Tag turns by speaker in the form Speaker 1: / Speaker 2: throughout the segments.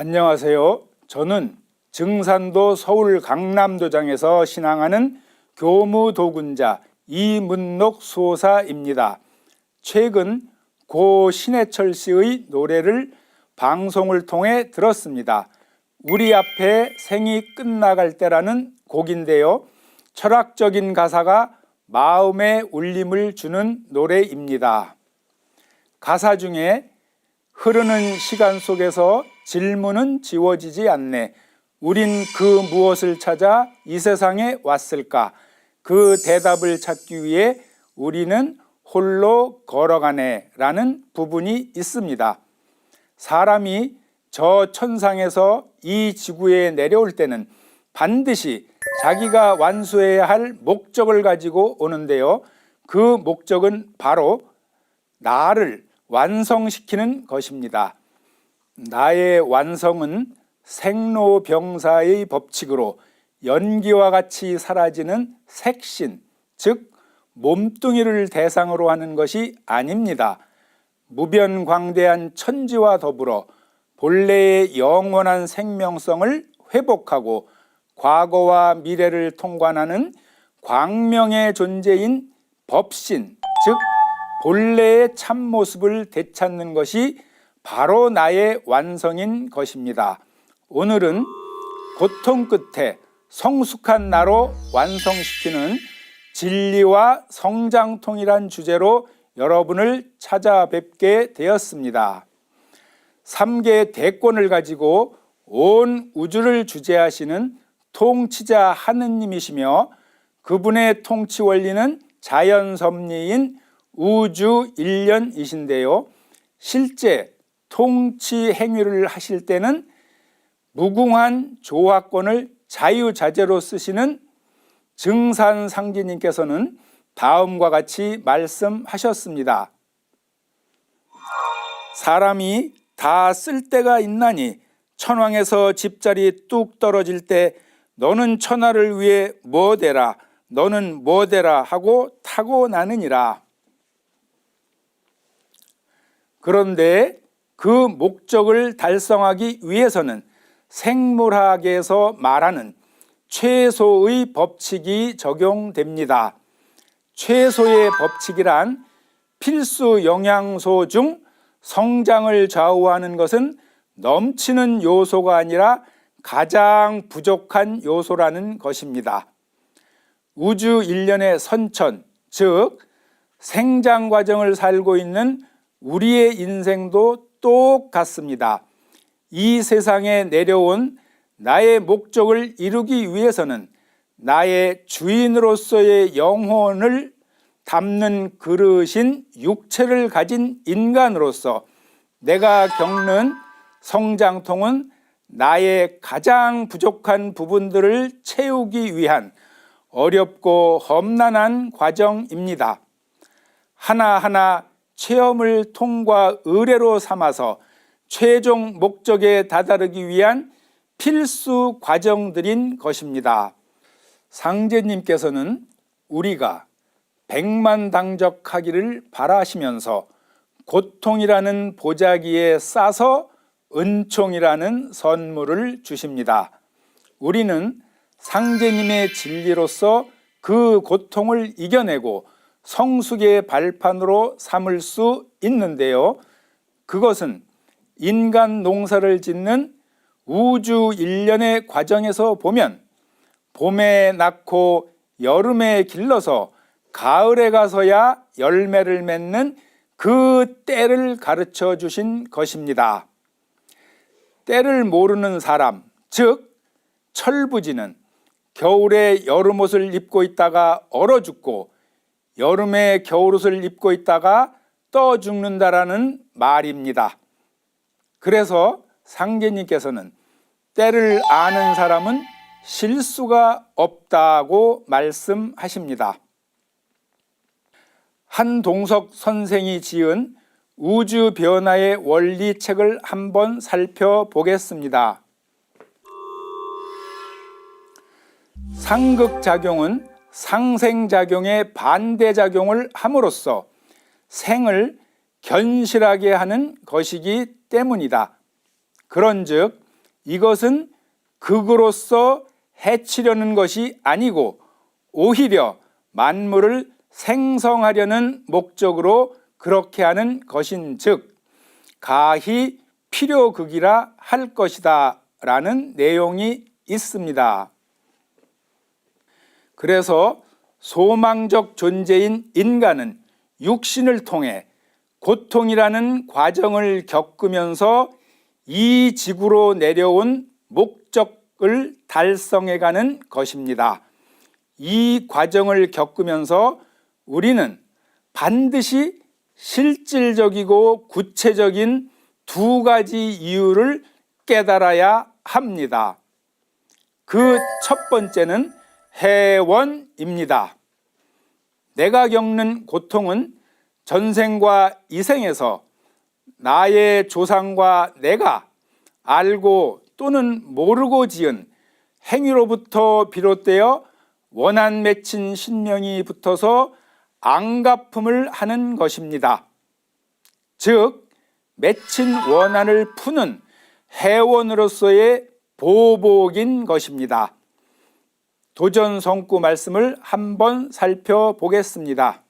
Speaker 1: 안녕하세요. 저는 증산도 서울 강남도장에서 신앙하는 교무도군자 이문록 수호사입니다. 최근 고 신해철 씨의 노래를 방송을 통해 들었습니다. 우리 앞에 생이 끝나갈 때라는 곡인데요. 철학적인 가사가 마음에 울림을 주는 노래입니다. 가사 중에 흐르는 시간 속에서 질문은 지워지지 않네. 우린 그 무엇을 찾아 이 세상에 왔을까? 그 대답을 찾기 위해 우리는 홀로 걸어가네 라는 부분이 있습니다. 사람이 저 천상에서 이 지구에 내려올 때는 반드시 자기가 완수해야 할 목적을 가지고 오는데요. 그 목적은 바로 나를 완성시키는 것입니다. 나의 완성은 생로병사의 법칙으로 연기와 같이 사라지는 색신, 즉 몸뚱이를 대상으로 하는 것이 아닙니다. 무변광대한 천지와 더불어 본래의 영원한 생명성을 회복하고 과거와 미래를 통관하는 광명의 존재인 법신, 즉 본래의 참모습을 되찾는 것이 바로 나의 완성인 것입니다. 오늘은 고통 끝에 성숙한 나로 완성시키는 진리와 성장통이란 주제로 여러분을 찾아뵙게 되었습니다. 3개의 대권을 가지고 온 우주를 주재하시는 통치자 하느님이시며 그분의 통치 원리는 자연섭리인 우주일련이신데요. 실제 통치 행위를 하실 때는 무궁한 조화권을 자유자재로 쓰시는 증산상제님께서는 다음과 같이 말씀하셨습니다. 사람이 다 쓸 때가 있나니 천왕에서 집자리 뚝 떨어질 때 너는 천하를 위해 뭐 되라 너는 뭐 되라 하고 타고나느니라. 그런데 그 목적을 달성하기 위해서는 생물학에서 말하는 최소의 법칙이 적용됩니다. 최소의 법칙이란 필수 영양소 중 성장을 좌우하는 것은 넘치는 요소가 아니라 가장 부족한 요소라는 것입니다. 우주 일련의 선천, 즉 생장 과정을 살고 있는 우리의 인생도 똑같습니다. 이 세상에 내려온 나의 목적을 이루기 위해서는 나의 주인으로서의 영혼을 담는 그릇인 육체를 가진 인간으로서 내가 겪는 성장통은 나의 가장 부족한 부분들을 채우기 위한 어렵고 험난한 과정입니다. 하나하나 체험을 통과 의례로 삼아서 최종 목적에 다다르기 위한 필수 과정들인 것입니다. 상제님께서는 우리가 백만당적하기를 바라시면서 고통이라는 보자기에 싸서 은총이라는 선물을 주십니다. 우리는 상제님의 진리로서 그 고통을 이겨내고 성숙의 발판으로 삼을 수 있는데요. 그것은 인간 농사를 짓는 우주 일련의 과정에서 보면 봄에 낳고 여름에 길러서 가을에 가서야 열매를 맺는 그 때를 가르쳐 주신 것입니다. 때를 모르는 사람, 즉 철부지는 겨울에 여름옷을 입고 있다가 얼어 죽고 여름에 겨울옷을 입고 있다가 떠 죽는다라는 말입니다. 그래서 상제님께서는 때를 아는 사람은 실수가 없다고 말씀하십니다. 한동석 선생이 지은 우주 변화의 원리 책을 한번 살펴보겠습니다. 상극작용은 상생작용의 반대작용을 함으로써 생을 견실하게 하는 것이기 때문이다. 그런즉 이것은 극으로서 해치려는 것이 아니고 오히려 만물을 생성하려는 목적으로 그렇게 하는 것인즉 가히 필요극이라 할 것이다 라는 내용이 있습니다. 그래서 소망적 존재인 인간은 육신을 통해 고통이라는 과정을 겪으면서 이 지구로 내려온 목적을 달성해가는 것입니다. 이 과정을 겪으면서 우리는 반드시 실질적이고 구체적인 두 가지 이유를 깨달아야 합니다. 그 첫 번째는 해원입니다. 내가 겪는 고통은 전생과 이생에서 나의 조상과 내가 알고 또는 모르고 지은 행위로부터 비롯되어 원한 맺힌 신명이 붙어서 앙가품을 하는 것입니다. 즉 맺힌 원한을 푸는 해원으로서의 보복인 것입니다. 도전성구 말씀을 한번 살펴보겠습니다.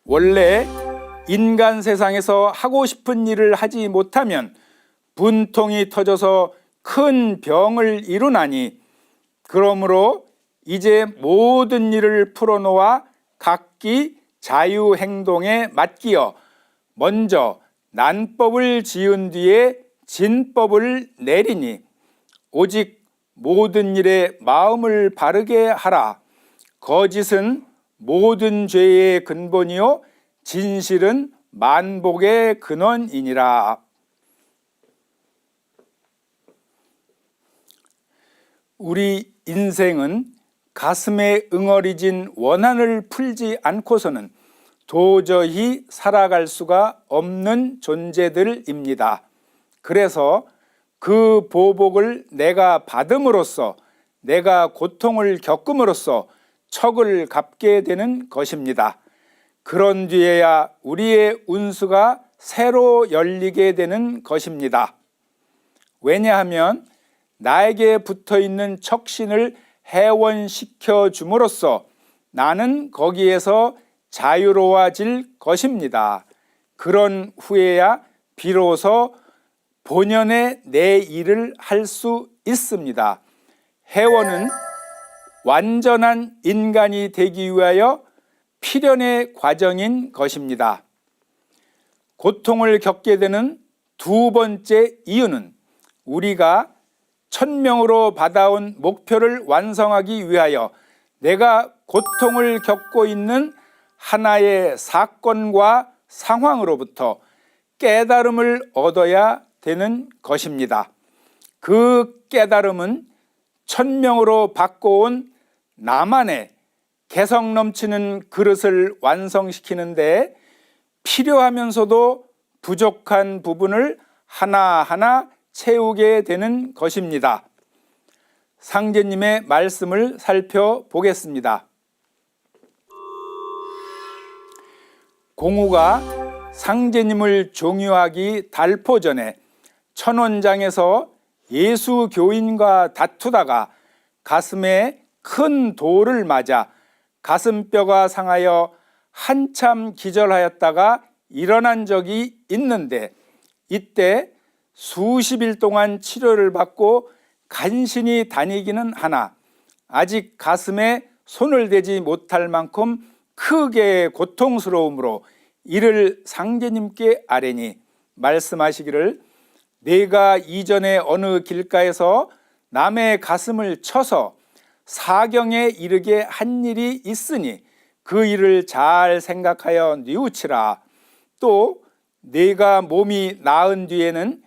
Speaker 1: 원래 인간 세상에서 하고 싶은 일을 하지 못하면 분통이 터져서 큰 병을 이루나니 그러므로 이제 모든 일을 풀어놓아 각기 자유행동에 맡기어 먼저 난법을 지은 뒤에 진법을 내리니 오직 모든 일에 마음을 바르게 하라. 거짓은 모든 죄의 근본이요 진실은 만복의 근원이니라. 우리 인생은 가슴에 응어리진 원한을 풀지 않고서는 도저히 살아갈 수가 없는 존재들입니다. 그래서 그 보복을 내가 받음으로써 내가 고통을 겪음으로써 척을 갚게 되는 것입니다. 그런 뒤에야 우리의 운수가 새로 열리게 되는 것입니다. 왜냐하면 나에게 붙어있는 척신을 해원시켜 줌으로써 나는 거기에서 자유로워질 것입니다. 그런 후에야 비로소 본연의 내 일을 할 수 있습니다. 해원은 완전한 인간이 되기 위하여 필연의 과정인 것입니다. 고통을 겪게 되는 두 번째 이유는 우리가 천명으로 받아온 목표를 완성하기 위하여 내가 고통을 겪고 있는 하나의 사건과 상황으로부터 깨달음을 얻어야 되는 것입니다. 그 깨달음은 천명으로 바꿔온 나만의 개성 넘치는 그릇을 완성시키는데 필요하면서도 부족한 부분을 하나하나 채우게 되는 것입니다. 상제님의 말씀을 살펴보겠습니다. 공우가 상제님을 종유하기 달포 전에 천원장에서 예수 교인과 다투다가 가슴에 큰 돌을 맞아 가슴뼈가 상하여 한참 기절하였다가 일어난 적이 있는데 이때 수십일 동안 치료를 받고 간신히 다니기는 하나 아직 가슴에 손을 대지 못할 만큼 크게 고통스러움으로 이를 상제님께 아뢰니 말씀하시기를 내가 이전에 어느 길가에서 남의 가슴을 쳐서 사경에 이르게 한 일이 있으니 그 일을 잘 생각하여 뉘우치라. 또 내가 몸이 나은 뒤에는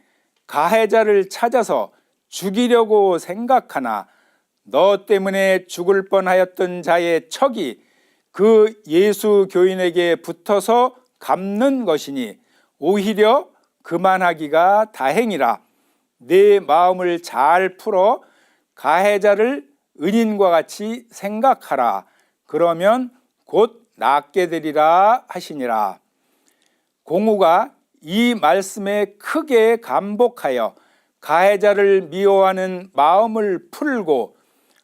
Speaker 1: 가해자를 찾아서 죽이려고 생각하나 너 때문에 죽을 뻔하였던 자의 척이 그 예수 교인에게 붙어서 갚는 것이니 오히려 그만하기가 다행이라. 내 마음을 잘 풀어 가해자를 은인과 같이 생각하라. 그러면 곧 낫게 되리라 하시니라. 공우가 이 말씀에 크게 감복하여 가해자를 미워하는 마음을 풀고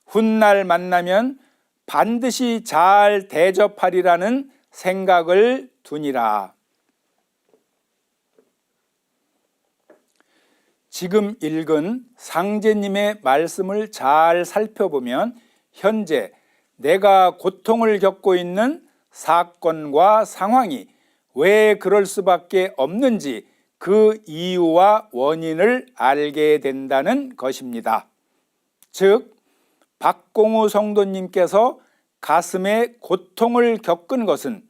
Speaker 1: 훗날 만나면 반드시 잘 대접하리라는 생각을 두니라. 지금 읽은 상제님의 말씀을 잘 살펴보면 현재 내가 고통을 겪고 있는 사건과 상황이 왜 그럴 수밖에 없는지 그 이유와 원인을 알게 된다는 것입니다. 즉, 박공우 성도님께서 가슴에 고통을 겪은 것은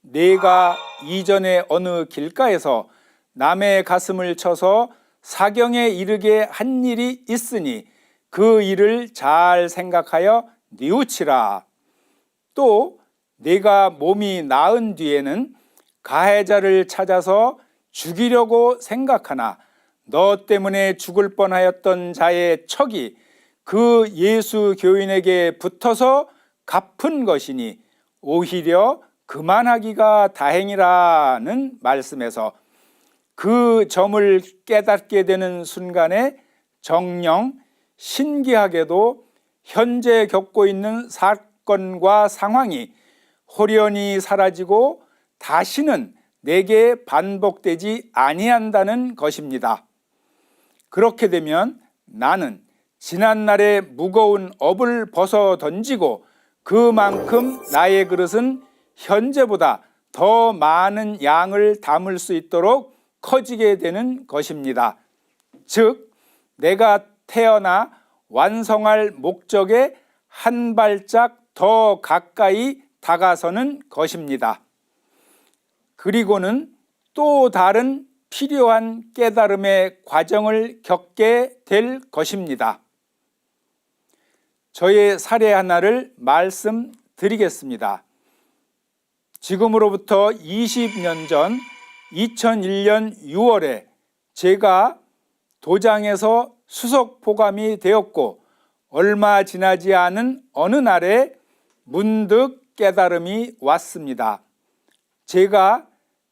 Speaker 1: 내가 이전에 어느 길가에서 남의 가슴을 쳐서 사경에 이르게 한 일이 있으니 그 일을 잘 생각하여 뉘우치라. 또 내가 몸이 나은 뒤에는 가해자를 찾아서 죽이려고 생각하나 너 때문에 죽을 뻔하였던 자의 척이 그 예수 교인에게 붙어서 갚은 것이니 오히려 그만하기가 다행이라는 말씀에서 그 점을 깨닫게 되는 순간에 정녕 신기하게도 현재 겪고 있는 사건과 상황이 호련히 사라지고 다시는 내게 반복되지 아니한다는 것입니다. 그렇게 되면 나는 지난날의 무거운 업을 벗어 던지고 그만큼 나의 그릇은 현재보다 더 많은 양을 담을 수 있도록 커지게 되는 것입니다. 즉, 내가 태어나 완성할 목적에 한 발짝 더 가까이 다가서는 것입니다. 그리고는 또 다른 필요한 깨달음의 과정을 겪게 될 것입니다. 저의 사례 하나를 말씀드리겠습니다. 지금으로부터 20년 전 2001년 6월에 제가 도장에서 수석 포감이 되었고 얼마 지나지 않은 어느 날에 문득 깨달음이 왔습니다. 제가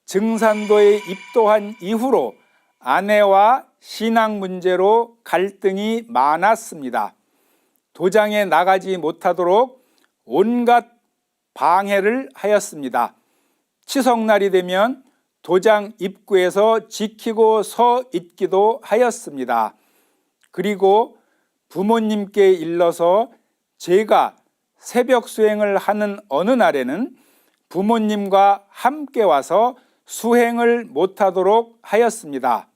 Speaker 1: 증산도에 입도한 이후로 아내와 신앙 문제로 갈등이 많았습니다. 도장에 나가지 못하도록 온갖 방해를 하였습니다. 치석날이 되면 도장 입구에서 지키고 서 있기도 하였습니다. 그리고 부모님께 일러서 제가 새벽 수행을 하는 어느 날에는 부모님과 함께 와서 수행을 못하도록 하였습니다.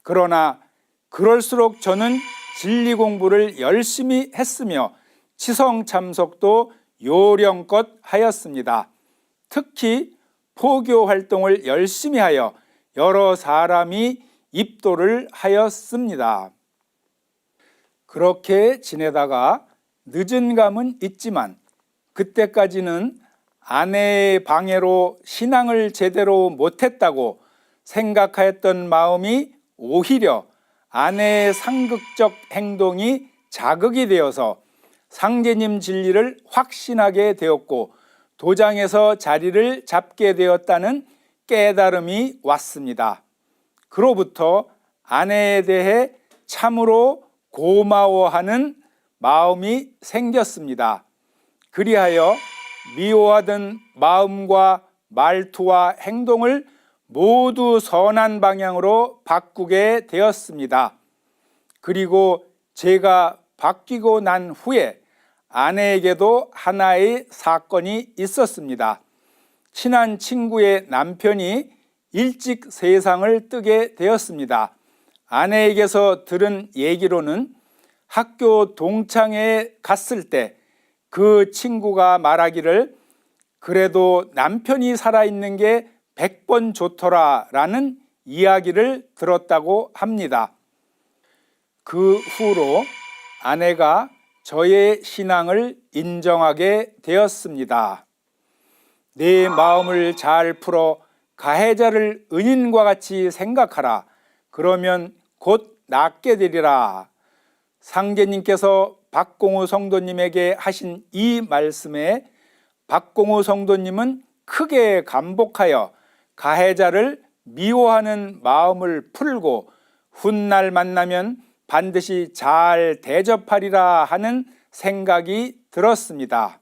Speaker 1: 그러나 그럴수록 저는 진리 공부를 열심히 했으며 치성 참석도 요령껏 하였습니다. 특히 포교 활동을 열심히 하여 여러 사람이 입도를 하였습니다. 그렇게 지내다가 늦은 감은 있지만 그때까지는 아내의 방해로 신앙을 제대로 못했다고 생각하였던 마음이 오히려 아내의 상극적 행동이 자극이 되어서 상제님 진리를 확신하게 되었고 도장에서 자리를 잡게 되었다는 깨달음이 왔습니다. 그로부터 아내에 대해 참으로 고마워하는 마음이 생겼습니다. 그리하여 미워하던 마음과 말투와 행동을 모두 선한 방향으로 바꾸게 되었습니다. 그리고 제가 바뀌고 난 후에 아내에게도 하나의 사건이 있었습니다. 친한 친구의 남편이 일찍 세상을 뜨게 되었습니다. 아내에게서 들은 얘기로는 학교 동창회에 갔을 때 그 친구가 말하기를 그래도 남편이 살아있는 게 100번 좋더라 라는 이야기를 들었다고 합니다. 그 후로 아내가 저의 신앙을 인정하게 되었습니다. 내 마음을 잘 풀어 가해자를 은인과 같이 생각하라. 그러면 곧 낫게 되리라. 상제님께서 박공우 성도님에게 하신 이 말씀에 박공우 성도님은 크게 감복하여 가해자를 미워하는 마음을 풀고 훗날 만나면 반드시 잘 대접하리라 하는 생각이 들었습니다.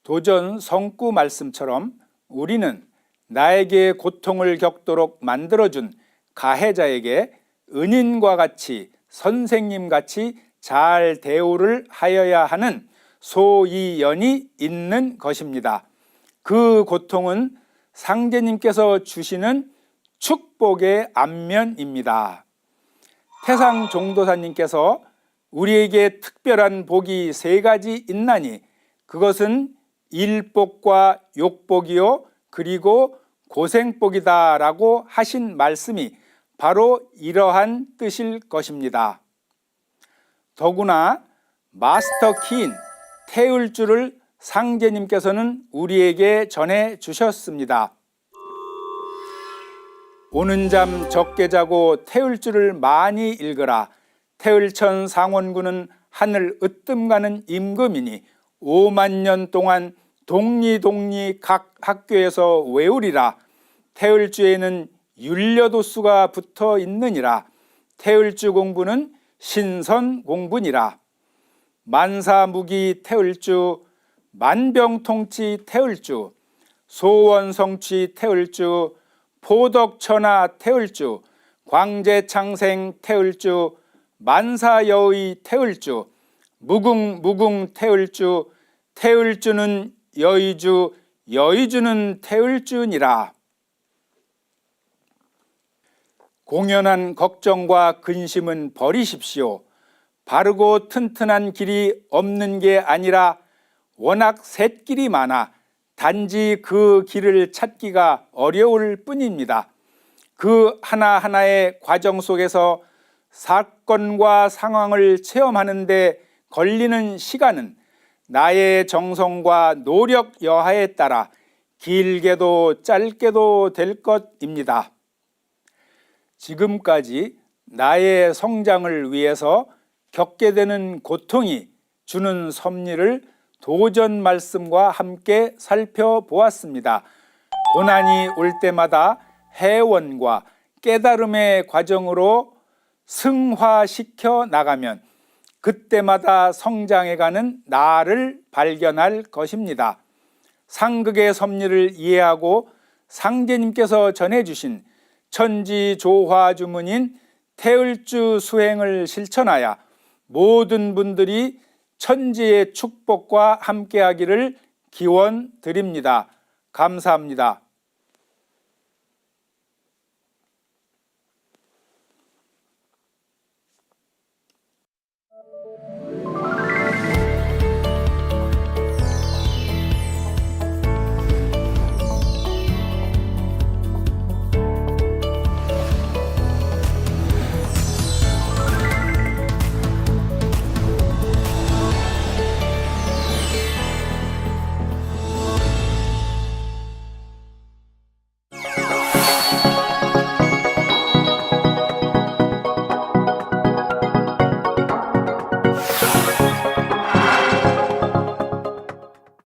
Speaker 1: 도전 성구 말씀처럼 우리는 나에게 고통을 겪도록 만들어준 가해자에게 은인과 같이 선생님같이 잘 대우를 하여야 하는 소이연이 있는 것입니다. 그 고통은 상제님께서 주시는 축복의 안면입니다. 태상 종도사님께서 우리에게 특별한 복이 3가지 있나니 그것은 일복과 욕복이요 그리고 고생복이다 라고 하신 말씀이 바로 이러한 뜻일 것입니다. 더구나 마스터 키인 태을주를 상제님께서는 우리에게 전해 주셨습니다. 오는 잠 적게 자고 태을주를 많이 읽으라. 태을천 상원군은 하늘 으뜸가는 임금이니 5만 년 동안 동리 각 학교에서 외우리라. 태을주에는 율려도수가 붙어 있느니라. 태을주 공부는 신선 공부니라. 만사무기 태을주, 만병통치 태을주, 소원성취 태을주, 포덕천하 태을주, 광재창생 태을주, 만사여의 태을주, 무궁무궁 태을주, 태을주는 여의주, 여의주는 태을주니라. 공연한 걱정과 근심은 버리십시오. 바르고 튼튼한 길이 없는 게 아니라 워낙 샛길이 많아 단지 그 길을 찾기가 어려울 뿐입니다. 그 하나하나의 과정 속에서 사건과 상황을 체험하는 데 걸리는 시간은 나의 정성과 노력 여하에 따라 길게도 짧게도 될 것입니다. 지금까지 나의 성장을 위해서 겪게 되는 고통이 주는 섭리를 도전 말씀과 함께 살펴보았습니다. 고난이 올 때마다 회원과 깨달음의 과정으로 승화시켜 나가면 그때마다 성장해가는 나를 발견할 것입니다. 상극의 섭리를 이해하고 상제님께서 전해주신 천지조화주문인 태을주 수행을 실천하여 모든 분들이 천지의 축복과 함께하기를 기원드립니다. 감사합니다.